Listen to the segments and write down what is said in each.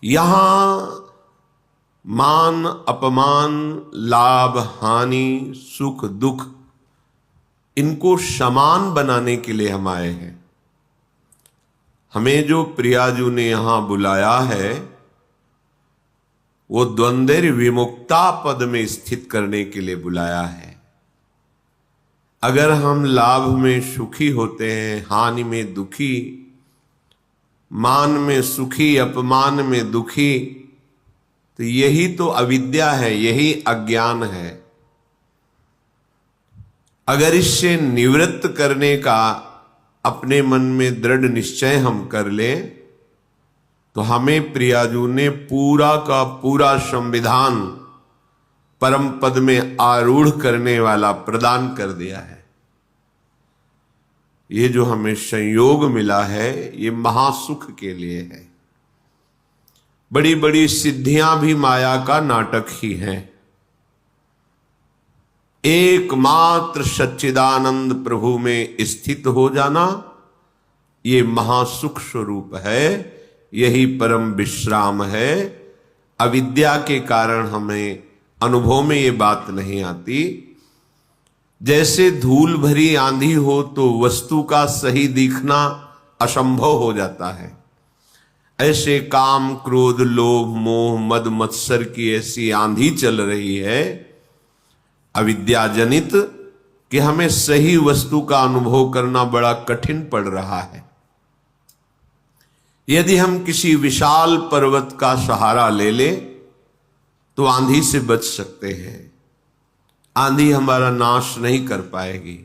यहां मान अपमान, लाभ हानि, सुख दुख, इनको समान बनाने के लिए हम आए हैं। हमें जो प्रियाजू ने यहां बुलाया है वो द्वंद्व विमुक्ता पद में स्थित करने के लिए बुलाया है। अगर हम लाभ में सुखी होते हैं, हानि में दुखी, मान में सुखी, अपमान में दुखी, तो यही तो अविद्या है, यही अज्ञान है। अगर इससे निवृत्त करने का अपने मन में दृढ़ निश्चय हम कर लें तो हमें प्रियाजू ने पूरा का पूरा संविधान परम पद में आरूढ़ करने वाला प्रदान कर दिया है। ये जो हमें संयोग मिला है ये महासुख के लिए है। बड़ी बड़ी सिद्धियां भी माया का नाटक ही हैं। एकमात्र सच्चिदानंद प्रभु में स्थित हो जाना ये महासुख स्वरूप है, यही परम विश्राम है। अविद्या के कारण हमें अनुभव में ये बात नहीं आती। जैसे धूल भरी आंधी हो तो वस्तु का सही दिखना असंभव हो जाता है, ऐसे काम क्रोध लोभ मोह मद मत्सर की ऐसी आंधी चल रही है अविद्या जनित कि हमें सही वस्तु का अनुभव करना बड़ा कठिन पड़ रहा है। यदि हम किसी विशाल पर्वत का सहारा ले ले तो आंधी से बच सकते हैं। आंधी हमारा नाश नहीं कर पाएगी।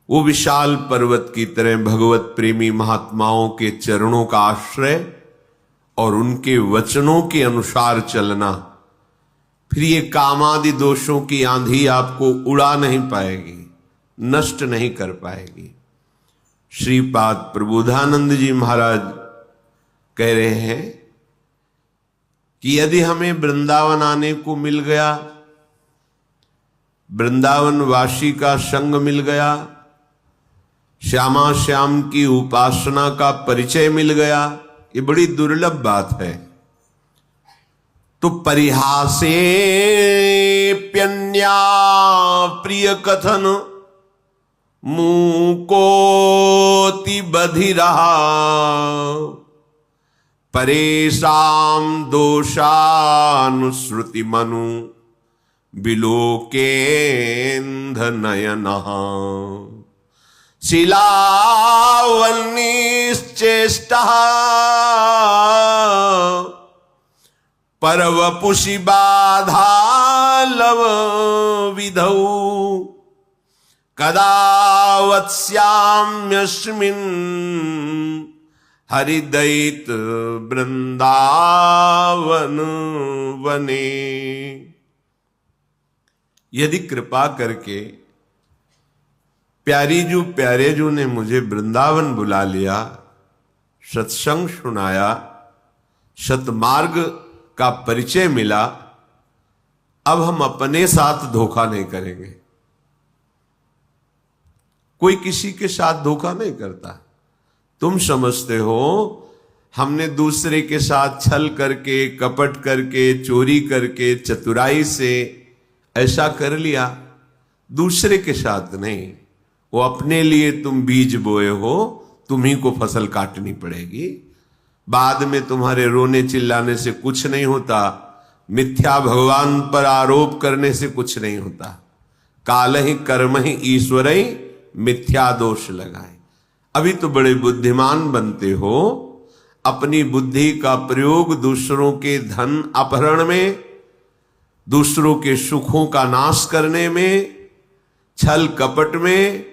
वो विशाल पर्वत की तरह भगवत प्रेमी महात्माओं के चरणों का आश्रय और उनके वचनों के अनुसार चलना, फिर ये कामादि दोषों की आंधी आपको उड़ा नहीं पाएगी, नष्ट नहीं कर पाएगी। श्रीपाद प्रबोधानंद जी महाराज कह रहे हैं कि यदि हमें वृंदावन आने को मिल गया, वृंदावन वासी का संग मिल गया, श्यामा श्याम की उपासना का परिचय मिल गया, ये बड़ी दुर्लभ बात है। तो परिहासे प्यन्या प्रिय कथन मूकोति बधिरहा परेशाम दोषानुश्रुति मनु बिलोकेन्ध नयनः शिलावन्निश्चेष्टः परवपुषि बाधा लव विधौ कदा वत्स्याम्यस्मिन् हरिदैत वृंदावन वने। यदि कृपा करके प्यारे जू ने मुझे वृंदावन बुला लिया, सत्संग सुनाया, सतमार्ग का परिचय मिला, अब हम अपने साथ धोखा नहीं करेंगे। कोई किसी के साथ धोखा नहीं करता। तुम समझते हो हमने दूसरे के साथ छल करके, कपट करके, चोरी करके, चतुराई से ऐसा कर लिया, दूसरे के साथ नहीं। वो अपने लिए तुम बीज बोए हो, तुम्ही को फसल काटनी पड़ेगी। बाद में तुम्हारे रोने चिल्लाने से कुछ नहीं होता, मिथ्या भगवान पर आरोप करने से कुछ नहीं होता। काल ही कर्म ही ईश्वर ही मिथ्या दोष लगाए। अभी तो बड़े बुद्धिमान बनते हो, अपनी बुद्धि का प्रयोग दूसरों के धन अपहरण में, दूसरों के सुखों का नाश करने में, छल कपट में,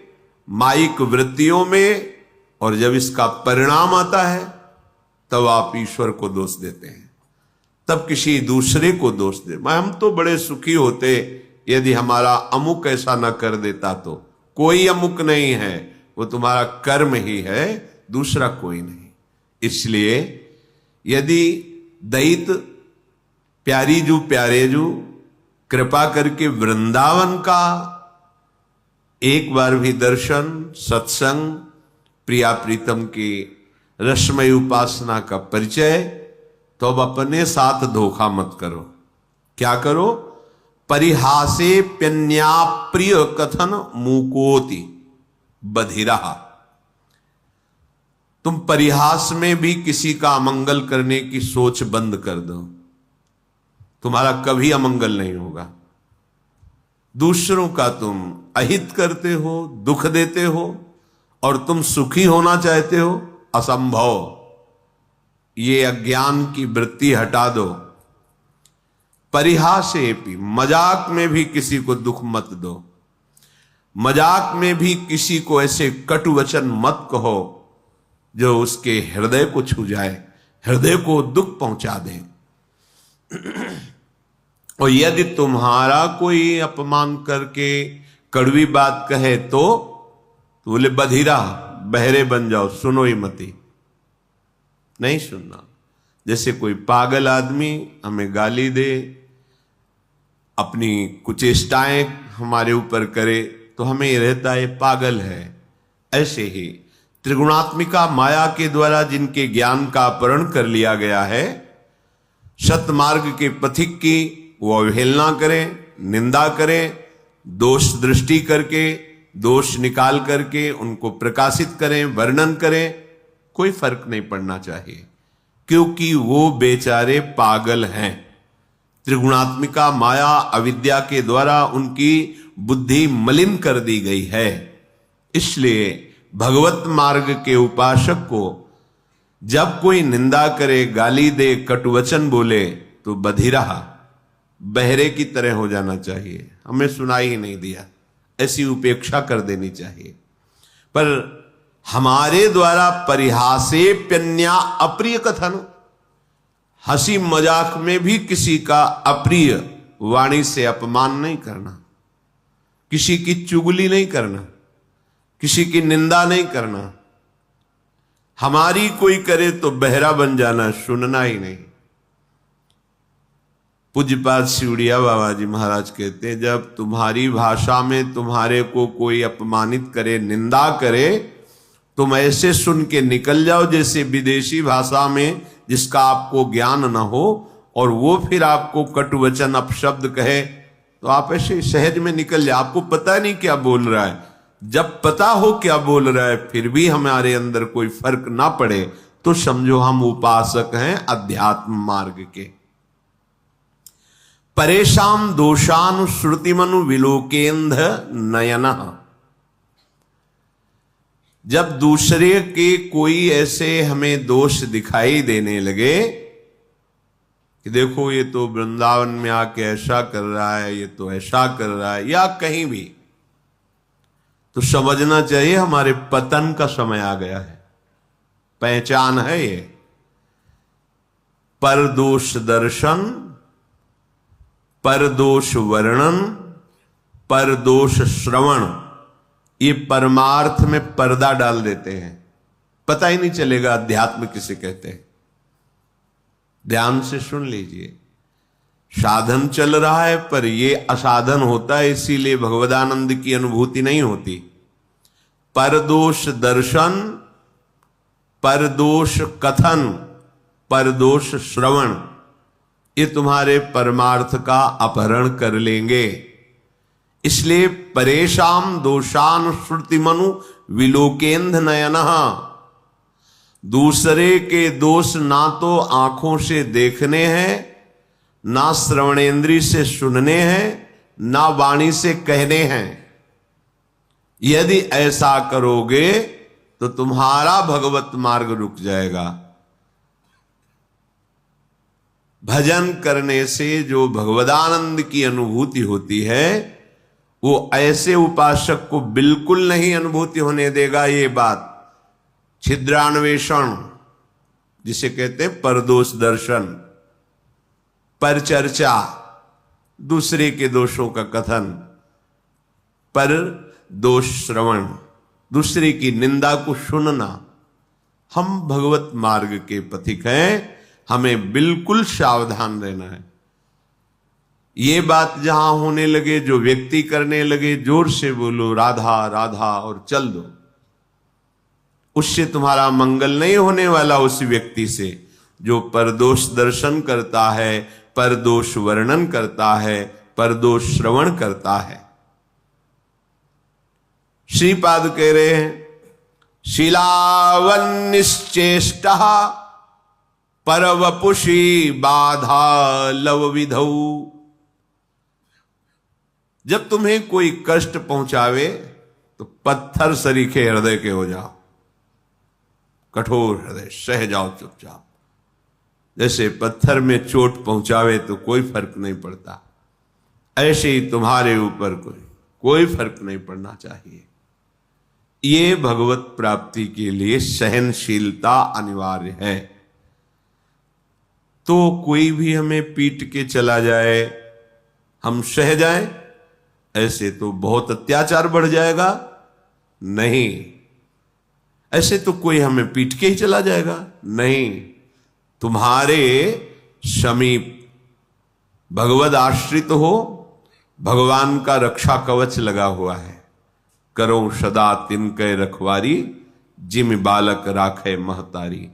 माइक वृत्तियों में, और जब इसका परिणाम आता है तब आप ईश्वर को दोष देते हैं, तब किसी दूसरे को दोष दे। हम तो बड़े सुखी होते यदि हमारा अमुक ऐसा न कर देता। तो कोई अमुक नहीं है, वो तुम्हारा कर्म ही है, दूसरा कोई नहीं। इसलिए यदि दैत प्यारे जू कृपा करके वृंदावन का एक बार भी दर्शन, सत्संग, प्रिया प्रीतम की रसमय उपासना का परिचय तो अब अपने साथ धोखा मत करो। क्या करो? परिहासे प्यन्या प्रिय कथन मूकोति बधिरा। तुम परिहास में भी किसी का अमंगल करने की सोच बंद कर दो, तुम्हारा कभी अमंगल नहीं होगा। दूसरों का तुम अहित करते हो, दुख देते हो, और तुम सुखी होना चाहते हो, असंभव। ये अज्ञान की वृत्ति हटा दो। परिहासे भी, मजाक में भी किसी को दुख मत दो, मजाक में भी किसी को ऐसे कटु वचन मत कहो जो उसके हृदय को छू जाए, हृदय को दुख पहुंचा दे। और यदि तुम्हारा कोई अपमान करके कड़वी बात कहे तो बोले बधिरा, बहरे बन जाओ, सुनो ही मती, नहीं सुनना। जैसे कोई पागल आदमी हमें गाली दे, अपनी कुचेष्टाएं हमारे ऊपर करे, तो हमें ये रहता है पागल है। ऐसे ही त्रिगुणात्मिका माया के द्वारा जिनके ज्ञान का अपहरण कर लिया गया है, सतमार्ग के पथिक की वो अवहेलना करें, निंदा करें, दोष दृष्टि करके, दोष निकाल करके उनको प्रकाशित करें, वर्णन करें, कोई फर्क नहीं पड़ना चाहिए, क्योंकि वो बेचारे पागल हैं। त्रिगुणात्मिका माया अविद्या के द्वारा उनकी बुद्धि मलिन कर दी गई है। इसलिए भगवत मार्ग के उपासक को जब कोई निंदा करे, गाली दे, कटुवचन बोले, तो बधिरा, बहरे की तरह हो जाना चाहिए, हमें सुनाई ही नहीं दिया, ऐसी उपेक्षा कर देनी चाहिए। पर हमारे द्वारा परिहासे प्यन्या अप्रिय कथन, हंसी मजाक में भी किसी का अप्रिय वाणी से अपमान नहीं करना, किसी की चुगली नहीं करना, किसी की निंदा नहीं करना। हमारी कोई करे तो बहरा बन जाना, सुनना ही नहीं। पूज्यपाद शिवड़िया बाबा जी महाराज कहते हैं, जब तुम्हारी भाषा में तुम्हारे को कोई अपमानित करे, निंदा करे, तुम ऐसे सुन के निकल जाओ जैसे विदेशी भाषा में जिसका आपको ज्ञान न हो, और वो फिर आपको कटुवचन अपशब्द कहे, तो आप ऐसे सहज में निकल जाए। आपको पता नहीं क्या बोल रहा है। जब पता हो क्या बोल रहा है फिर भी हमारे अंदर कोई फर्क ना पड़े, तो समझो हम उपासक हैं अध्यात्म मार्ग के। परेशान दोषानुश्रुतिमनु विलोकेंध नयन। जब दूसरे के कोई ऐसे हमें दोष दिखाई देने लगे कि देखो ये तो वृंदावन में आके ऐसा कर रहा है, ये तो ऐसा कर रहा है, या कहीं भी, तो समझना चाहिए हमारे पतन का समय आ गया है। पहचान है ये। परदोष दर्शन, परदोष वर्णन, परदोष श्रवण, ये परमार्थ में पर्दा डाल देते हैं, पता ही नहीं चलेगा अध्यात्म किसे कहते हैं। ध्यान से सुन लीजिए, साधन चल रहा है पर ये असाधन होता है, इसीलिए भगवदानंद की अनुभूति नहीं होती। परदोष दर्शन, परदोष कथन, परदोष श्रवण, ये तुम्हारे परमार्थ का अपहरण कर लेंगे। इसलिए परेशान दोषान श्रुति मनु विलोकेंध नयन। दूसरे के दोष ना तो आंखों से देखने हैं, ना श्रवणेन्द्रिय से सुनने हैं, ना वाणी से कहने हैं। यदि ऐसा करोगे तो तुम्हारा भगवत मार्ग रुक जाएगा। भजन करने से जो भगवदानंद की अनुभूति होती है वो ऐसे उपासक को बिल्कुल नहीं अनुभूति होने देगा। ये बात छिद्रान्वेषण जिसे कहते हैं, परदोष दर्शन, पर चर्चा, दूसरे के दोषों का कथन, पर दोष श्रवण, दूसरे की निंदा को सुनना। हम भगवत मार्ग के पथिक हैं, हमें बिल्कुल सावधान रहना है। ये बात जहां होने लगे, जो व्यक्ति करने लगे, जोर से बोलो राधा राधा और चल दो, उससे तुम्हारा मंगल नहीं होने वाला। उस व्यक्ति से जो परदोष दर्शन करता है, परदोष वर्णन करता है, परदोष श्रवण करता है। श्रीपाद कह रहे हैं शीलावन्निश्चेष्टः परवपुषी बाधा लव विधौ। जब तुम्हें कोई कष्ट पहुंचावे तो पत्थर सरीखे हृदय के हो जाओ, कठोर हृदय, सह जाओ चुपचाप। जैसे पत्थर में चोट पहुंचावे तो कोई फर्क नहीं पड़ता, ऐसे ही तुम्हारे ऊपर कोई फर्क नहीं पड़ना चाहिए। ये भगवत प्राप्ति के लिए सहनशीलता अनिवार्य है। तो कोई भी हमें पीट के चला जाए, हम सह जाएं, ऐसे तो बहुत अत्याचार बढ़ जाएगा। नहीं, ऐसे तो कोई हमें पीट के ही चला जाएगा, नहीं। तुम्हारे समीप भगवद आश्रित हो, भगवान का रक्षा कवच लगा हुआ है। करो सदा तिनके रखवारी, जिम बालक राखे महतारी।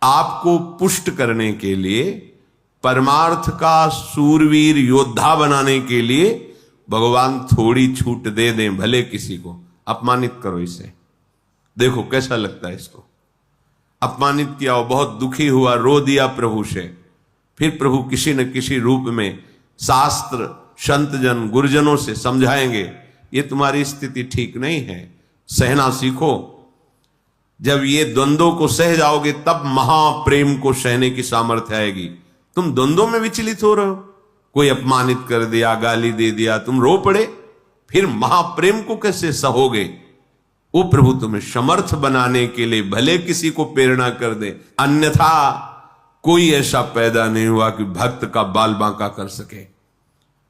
आपको पुष्ट करने के लिए, परमार्थ का सूरवीर योद्धा बनाने के लिए भगवान थोड़ी छूट दे दें, भले किसी को अपमानित करो इसे, देखो कैसा लगता है इसको। अपमानित किया, वो बहुत दुखी हुआ, रो दिया प्रभु से, फिर प्रभु किसी न किसी रूप में शास्त्र, संतजन, गुरुजनों से समझाएंगे ये तुम्हारी स्थिति ठीक नहीं है, सहना सीखो। जब ये द्वंद्वों को सह जाओगे तब महाप्रेम को सहने की सामर्थ्य आएगी। तुम द्वंद्वों में विचलित हो रहे हो, कोई अपमानित कर दिया, गाली दे दिया, तुम रो पड़े, फिर महाप्रेम को कैसे सहोगे? वो प्रभु तुम्हें समर्थ बनाने के लिए भले किसी को प्रेरणा कर दे, अन्यथा कोई ऐसा पैदा नहीं हुआ कि भक्त का बाल बांका कर सके।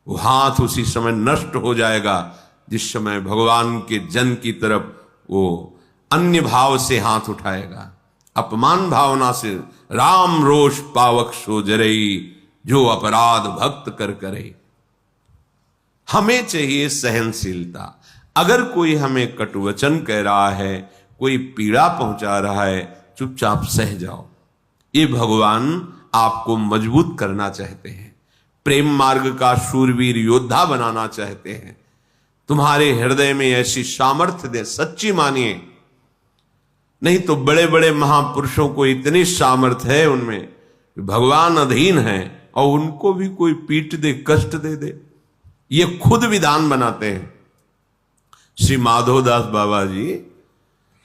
वो हाथ उसी समय नष्ट हो जाएगा जिस समय भगवान के जन की तरफ वो अन्य भाव से हाथ उठाएगा। अपमान भावना से राम रोष पावक सो जरई, जो अपराध भक्त कर करे। हमें चाहिए सहनशीलता। अगर कोई हमें कटुवचन कह रहा है, कोई पीड़ा पहुंचा रहा है, चुपचाप सह जाओ। ये भगवान आपको मजबूत करना चाहते हैं, प्रेम मार्ग का शूरवीर योद्धा बनाना चाहते हैं। तुम्हारे हृदय में ऐसी सामर्थ्य दे, सच्ची मानिए। नहीं तो बड़े बड़े महापुरुषों को इतनी सामर्थ्य है उनमें, भगवान अधीन है और उनको भी कोई पीट दे, कष्ट दे दे, ये खुद विधान बनाते हैं। श्री माधोदास बाबा जी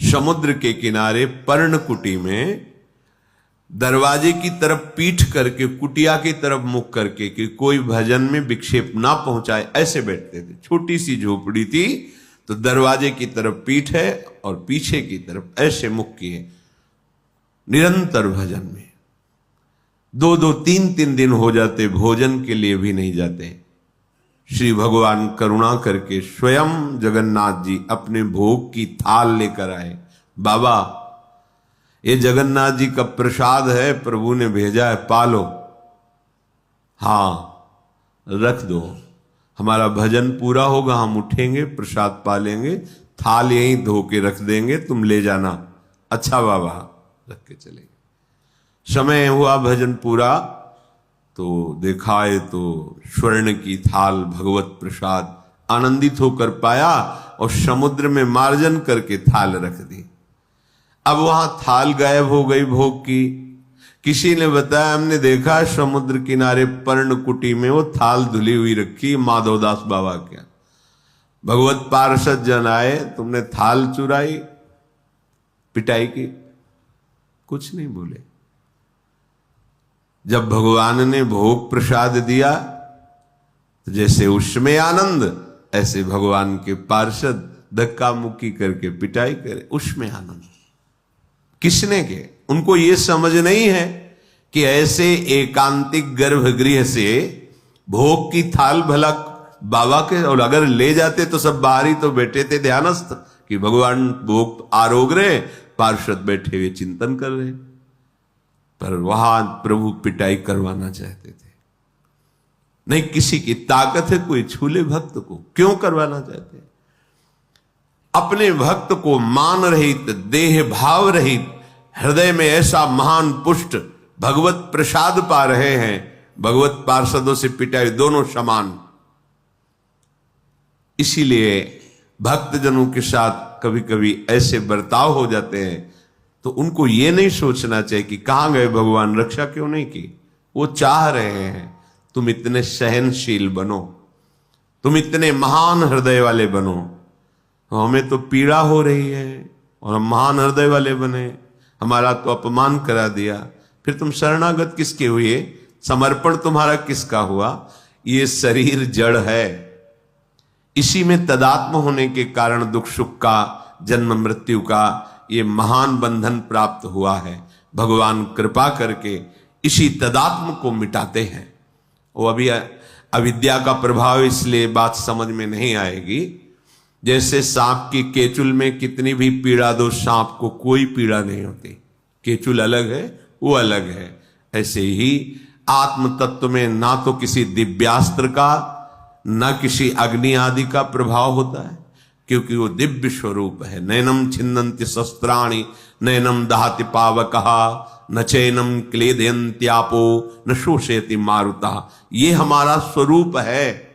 समुद्र के किनारे पर्णकुटी में दरवाजे की तरफ पीठ करके, कुटिया की तरफ मुख करके कि कोई भजन में विक्षेप ना पहुंचाए, ऐसे बैठते थे। छोटी सी झोपड़ी थी, तो दरवाजे की तरफ पीठ है और पीछे की तरफ ऐसे मुख किए, निरंतर भजन में। 2-2, 3-3 दिन हो जाते, भोजन के लिए भी नहीं जाते। श्री भगवान करुणा करके स्वयं जगन्नाथ जी अपने भोग की थाल लेकर आए। बाबा, ये जगन्नाथ जी का प्रसाद है, प्रभु ने भेजा है, पालो। हाँ, रख दो, हमारा भजन पूरा होगा, हम उठेंगे, प्रसाद पालेंगे, थाल यहीं धो के रख देंगे, तुम ले जाना। अच्छा बाबा, रख के चले गए। समय हुआ भजन पूरा, तो देखा है तो स्वर्ण की थाल, भगवत प्रसाद, आनंदित होकर पाया और समुद्र में मार्जन करके थाल रख दी। अब वहां थाल गायब हो गई भोग की। किसी ने बताया, हमने देखा समुद्र किनारे पर्णकुटी में वो थाल धुली हुई रखी, माधवदास बाबा क्या। भगवत पार्षद जन आए, तुमने थाल चुराई, पिटाई की? कुछ नहीं बोले। जब भगवान ने भोग प्रसाद दिया तो जैसे उसमें आनंद, ऐसे भगवान के पार्षद धक्का मुक्की करके पिटाई करे, उसमें आनंद। किसने के? उनको ये समझ नहीं है कि ऐसे एकांतिक गर्भगृह से भोग की थाल भला बाबा के, और अगर ले जाते तो सब बाहरी तो बैठे थे ध्यानस्थ कि भगवान भोग आरोग रहे, पार्षद बैठे हुए चिंतन कर रहे, पर वहां प्रभु पिटाई करवाना चाहते थे। नहीं, किसी की ताकत है कोई छूले भक्त को, क्यों करवाना चाहते? अपने भक्त को मान रहित, देह भाव रहित, हृदय में ऐसा महान पुष्ट भगवत प्रसाद पा रहे हैं, भगवत पार्षदों से पिटाई, दोनों समान। इसीलिए भक्तजनों के साथ कभी कभी ऐसे बर्ताव हो जाते हैं तो उनको ये नहीं सोचना चाहिए कि कहां गए भगवान, रक्षा क्यों नहीं की। वो चाह रहे हैं तुम इतने सहनशील बनो, तुम इतने महान हृदय वाले बनो। हमें तो पीड़ा हो रही है और हम महान हृदय वाले बने, हमारा तो अपमान करा दिया, फिर तुम शरणागत किसके हुए, समर्पण तुम्हारा किसका हुआ। ये शरीर जड़ है, इसी में तदात्म होने के कारण दुख सुख का, जन्म मृत्यु का ये महान बंधन प्राप्त हुआ है। भगवान कृपा करके इसी तदात्म को मिटाते हैं। वो अभी अविद्या का प्रभाव, इसलिए बात समझ में नहीं आएगी। जैसे सांप की केचुल में कितनी भी पीड़ा दो, सांप को कोई पीड़ा नहीं होती, केचुल अलग है, वो अलग है। ऐसे ही आत्म तत्व में ना तो किसी दिव्यास्त्र का, ना किसी अग्नि आदि का प्रभाव होता है, क्योंकि वो दिव्य स्वरूप है। नैनम छिन्नन्ति शस्त्राणि, नैनम दहति पावकः, न चैनम क्लेदयन्त्यापो, न शोषयति मारुतः। ये हमारा स्वरूप है।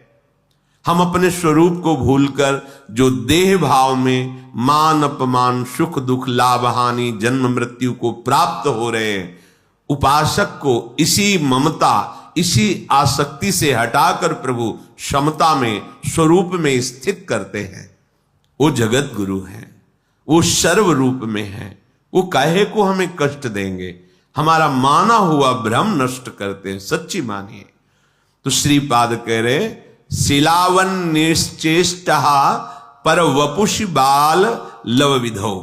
हम अपने स्वरूप को भूलकर जो देह भाव में मान अपमान, सुख दुख, लाभ हानि, जन्म मृत्यु को प्राप्त हो रहे हैं, उपासक को इसी ममता, इसी आसक्ति से हटाकर प्रभु समता में, स्वरूप में स्थित करते हैं। वो जगत गुरु हैं, वो सर्व रूप में हैं, वो काहे को हमें कष्ट देंगे, हमारा माना हुआ भ्रम नष्ट करते हैं। सच्ची मानिए तो श्रीपाद कह रहे, शिलावन निश्चेष्ट पर वपुष बाल लव विधो।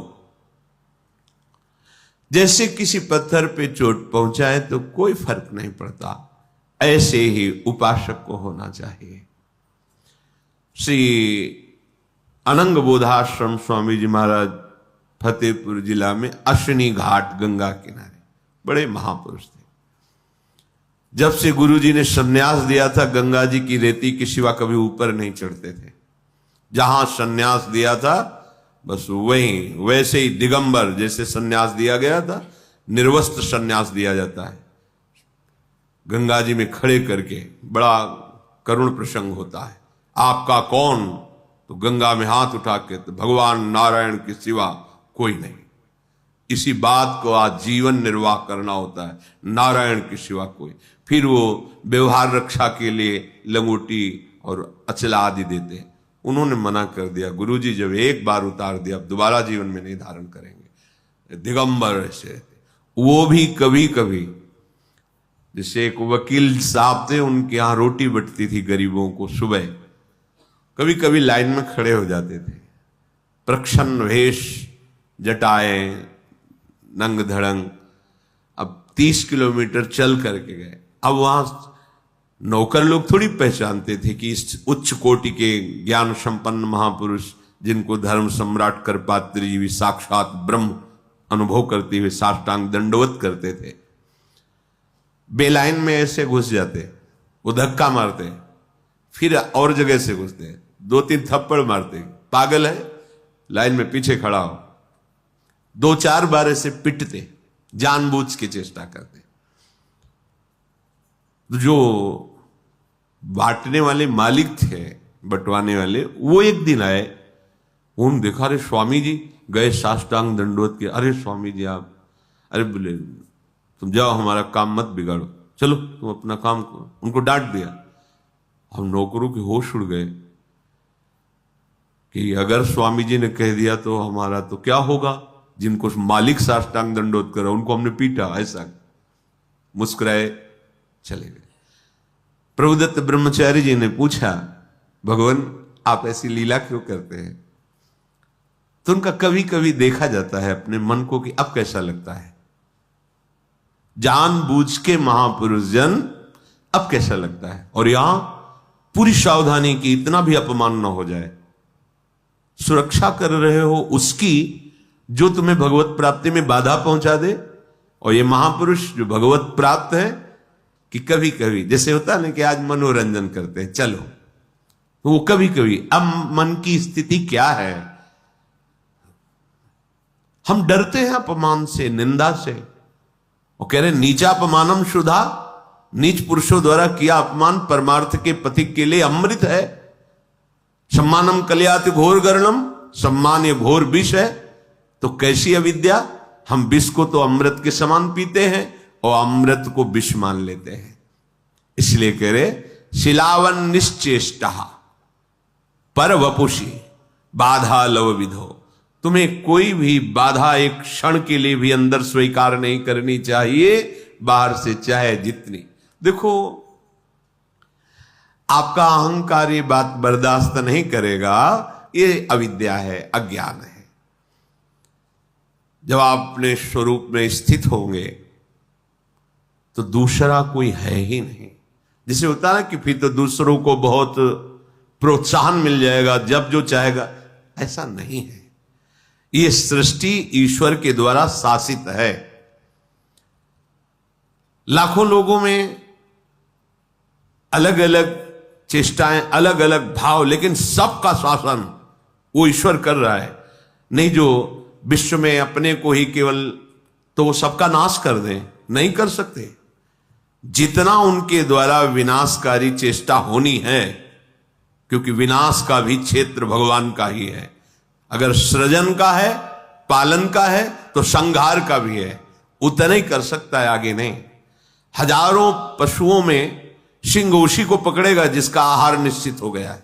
जैसे किसी पत्थर पे चोट पहुंचाए तो कोई फर्क नहीं पड़ता, ऐसे ही उपासक को होना चाहिए। श्री अनंग बोधाश्रम स्वामी जी महाराज फतेहपुर जिला में अश्विनी घाट गंगा किनारे बड़े महापुरुष थे। जब से गुरु जी ने संन्यास दिया था, गंगा जी की रेती के सिवा कभी ऊपर नहीं चढ़ते थे। जहां संन्यास दिया था बस वहीं, वैसे ही दिगंबर जैसे संन्यास दिया गया था, निर्वस्त्र संन्यास दिया जाता है। गंगा जी में खड़े करके बड़ा करुण प्रसंग होता है। आपका कौन? तो गंगा में हाथ उठा के, तो भगवान नारायण के सिवा कोई नहीं। इसी बात को आज जीवन निर्वाह करना होता है, नारायण के सिवा कोई। फिर वो व्यवहार रक्षा के लिए लंगोटी और अचला आदि देते हैं। उन्होंने मना कर दिया, गुरुजी जब एक बार उतार दिया अब दोबारा जीवन में नहीं धारण करेंगे। दिगंबर ऐसे वो भी कभी कभी, जैसे एक वकील साहब थे, उनके यहां रोटी बटती थी गरीबों को, सुबह कभी कभी लाइन में खड़े हो जाते थे, प्रच्छन्न वेश, जटाएं, नंग धड़ंग। अब 30 किलोमीटर चल करके गए। अब वहां नौकर लोग थोड़ी पहचानते थे कि इस उच्च कोटि के ज्ञान संपन्न महापुरुष, जिनको धर्म सम्राट करपात्र जी भी साक्षात ब्रह्म अनुभव करते हुए साष्टांग दंडवत करते थे, बेलाइन में ऐसे घुस जाते, वो धक्का मारते, फिर और जगह से घुसते, 2-3 थप्पड़ मारते, पागल है, लाइन में पीछे खड़ा हो। 2-4 बार ऐसे पिटते, जानबूझ के चेष्टा करते। जो बांटने वाले मालिक थे, बंटवाने वाले, वो एक दिन आए, उन्होंने देखा, अरे स्वामी जी गए साष्टांग दंडवत के। अरे स्वामी जी आप, अरे बोले तुम जाओ, हमारा काम मत बिगाड़ो, चलो तुम अपना काम करो। उनको डांट दिया। हम नौकरों के होश उड़ गए कि अगर स्वामी जी ने कह दिया तो हमारा तो क्या होगा। जिनको मालिक साष्टांग दंडवत करा उनको हमने पीटा, ऐसा मुस्कुराए चले गए। प्रभुदत्त ब्रह्मचारी जी ने पूछा, भगवान आप ऐसी लीला क्यों करते हैं? तो उनका कभी कभी देखा जाता है अपने मन को कि अब कैसा लगता है। जानबूझ के महापुरुष जन, अब कैसा लगता है। और यहां पूरी सावधानी की, इतना भी अपमान न हो जाए। सुरक्षा कर रहे हो उसकी जो तुम्हें भगवत प्राप्ति में बाधा पहुंचा दे। और ये महापुरुष जो भगवत प्राप्त है, कि कभी कभी जैसे होता है ना कि आज मनोरंजन करते हैं, चलो, तो वो कभी कभी, अब मन की स्थिति क्या है, हम डरते हैं अपमान से, निंदा से। और कह रहे नीचापमानम शुद्धा, नीच पुरुषों द्वारा किया अपमान परमार्थ के पथिक के लिए अमृत है। सम्मानम कल्याति घोर गर्णम, सम्मान ये घोर विष है। तो कैसी अविद्या, हम विष को तो अमृत के समान पीते हैं और अमृत को विष मान लेते हैं। इसलिए कह रहे शिलावन निश्चेष्टा पर वपुषी बाधा लव विधो, तुम्हें कोई भी बाधा एक क्षण के लिए भी अंदर स्वीकार नहीं करनी चाहिए, बाहर से चाहे जितनी। देखो आपका अहंकार ये बात बर्दाश्त नहीं करेगा, ये अविद्या है, अज्ञान है। जब आप अपने स्वरूप में स्थित होंगे तो दूसरा कोई है ही नहीं। जिसे होता है ना कि फिर तो दूसरों को बहुत प्रोत्साहन मिल जाएगा, जब जो चाहेगा, ऐसा नहीं है। ये सृष्टि ईश्वर के द्वारा शासित है। लाखों लोगों में अलग अलग चेष्टाएं, अलग अलग भाव, लेकिन सबका शासन वो ईश्वर कर रहा है। नहीं जो विश्व में अपने को ही केवल तो वो सबका नाश कर दें, नहीं कर सकते। जितना उनके द्वारा विनाशकारी चेष्टा होनी है, क्योंकि विनाश का भी क्षेत्र भगवान का ही है। अगर सृजन का है, पालन का है, तो संहार का भी है। उतना ही कर सकता है, आगे नहीं। हजारों पशुओं में सिंह उसी को पकड़ेगा जिसका आहार निश्चित हो गया है।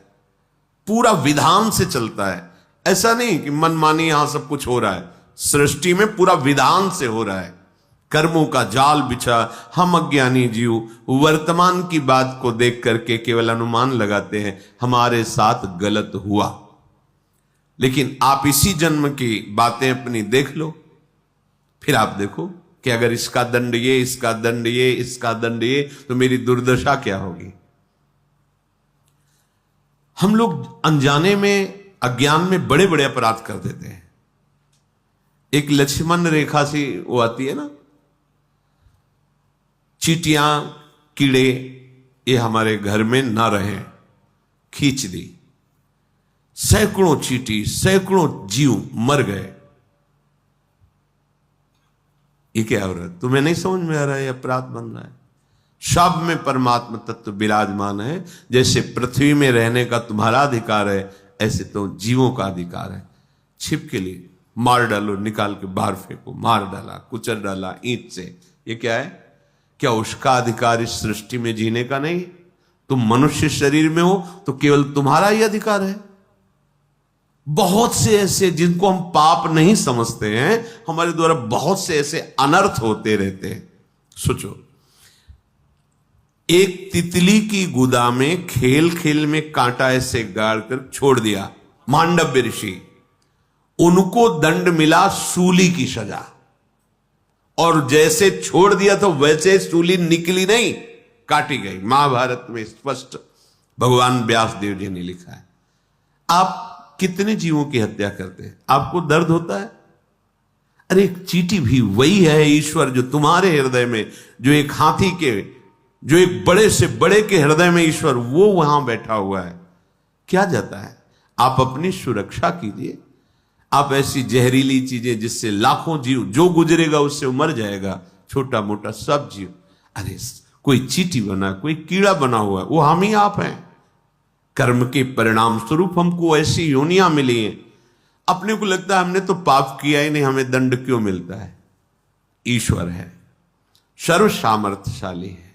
पूरा विधान से चलता है, ऐसा नहीं कि मनमानी यहां सब कुछ हो रहा है। सृष्टि में पूरा विधान से हो रहा है। कर्मों का जाल बिछा हम अज्ञानी जीव वर्तमान की बात को देख करके केवल अनुमान लगाते हैं हमारे साथ गलत हुआ। लेकिन आप इसी जन्म की बातें अपनी देख लो, फिर आप देखो कि अगर इसका दंड ये, इसका दंड ये, इसका दंड ये, तो मेरी दुर्दशा क्या होगी। हम लोग अनजाने में, अज्ञान में बड़े बड़े अपराध कर देते हैं। एक लक्ष्मण रेखा सी वो आती है ना, चींटियां कीड़े ये हमारे घर में ना रहे, खींच दी। सैकड़ों चींटी, सैकड़ों जीव मर गए। ये क्या हो रहा है? तुम्हें नहीं समझ में आ रहा है? अपराध बन रहा है। सब में परमात्मा तत्व विराजमान है। जैसे पृथ्वी में रहने का तुम्हारा अधिकार है, ऐसे तो जीवों का अधिकार है। छिप के लिए मार डालो, निकाल के बाहर फेंको, मार डाला, कुचल डाला ईंट से, ये क्या है? क्या उसका अधिकार इस सृष्टि में जीने का नहीं? तुम मनुष्य शरीर में हो तो केवल तुम्हारा ही अधिकार है। बहुत से ऐसे जिनको हम पाप नहीं समझते हैं, हमारे द्वारा बहुत से ऐसे अनर्थ होते रहते हैं। सोचो, एक तितली की गुदा में खेल खेल में कांटा ऐसे गाड़ कर छोड़ दिया मांडव्य ऋषि, उनको दंड मिला सूली की सजा। और जैसे छोड़ दिया तो वैसे सूली निकली नहीं, काटी गई। महाभारत में स्पष्ट भगवान व्यास देव जी ने लिखा है। आप कितने जीवों की हत्या करते हैं, आपको दर्द होता है? अरे एक चींटी भी वही है ईश्वर जो तुम्हारे हृदय में, जो एक हाथी के, जो एक बड़े से बड़े के हृदय में ईश्वर, वो वहां बैठा हुआ है। क्या जाता है? आप अपनी सुरक्षा कीजिए। आप ऐसी जहरीली चीजें जिससे लाखों जीव, जो गुजरेगा उससे मर जाएगा, छोटा मोटा सब जीव। अरे कोई चींटी बना, कोई कीड़ा बना हुआ है, वो हम ही आप हैं। कर्म के परिणाम स्वरूप हमको ऐसी योनियां मिली हैं। अपने को लगता है हमने तो पाप किया ही नहीं, हमें दंड क्यों मिलता है? ईश्वर है, सर्व सामर्थ्यशाली है।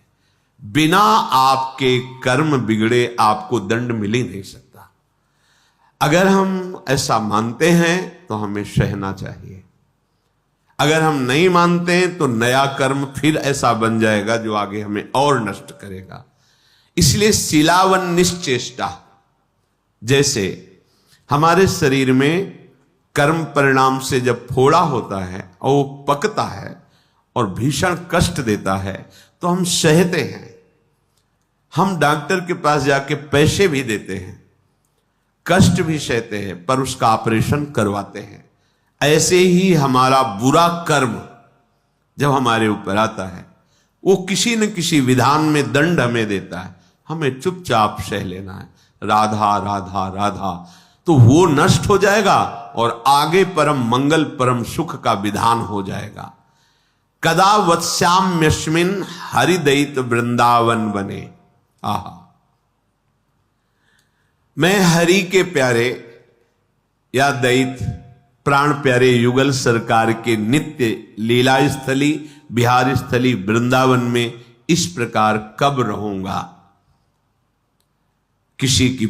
बिना आपके कर्म बिगड़े आपको दंड मिल ही नहीं सकता। अगर हम ऐसा मानते हैं तो हमें सहना चाहिए। अगर हम नहीं मानते हैं तो नया कर्म फिर ऐसा बन जाएगा जो आगे हमें और नष्ट करेगा। इसलिए शिलावन निश्चेष्टा, जैसे हमारे शरीर में कर्म परिणाम से जब फोड़ा होता है और वो पकता है और भीषण कष्ट देता है तो हम सहते हैं। हम डॉक्टर के पास जाके पैसे भी देते हैं, कष्ट भी सहते हैं, पर उसका ऑपरेशन करवाते हैं। ऐसे ही हमारा बुरा कर्म जब हमारे ऊपर आता है, वो किसी न किसी विधान में दंड हमें देता है, हमें चुपचाप सह लेना है। राधा राधा राधा, तो वो नष्ट हो जाएगा और आगे परम मंगल, परम सुख का विधान हो जाएगा। कदा वत्स्याम्यस्मिन् हरिदयित वृंदावन बने। आहा, मैं हरि के प्यारे या दैत प्राण प्यारे युगल सरकार के नित्य लीला स्थली बिहार स्थली वृंदावन में इस प्रकार कब रहूंगा। किसी की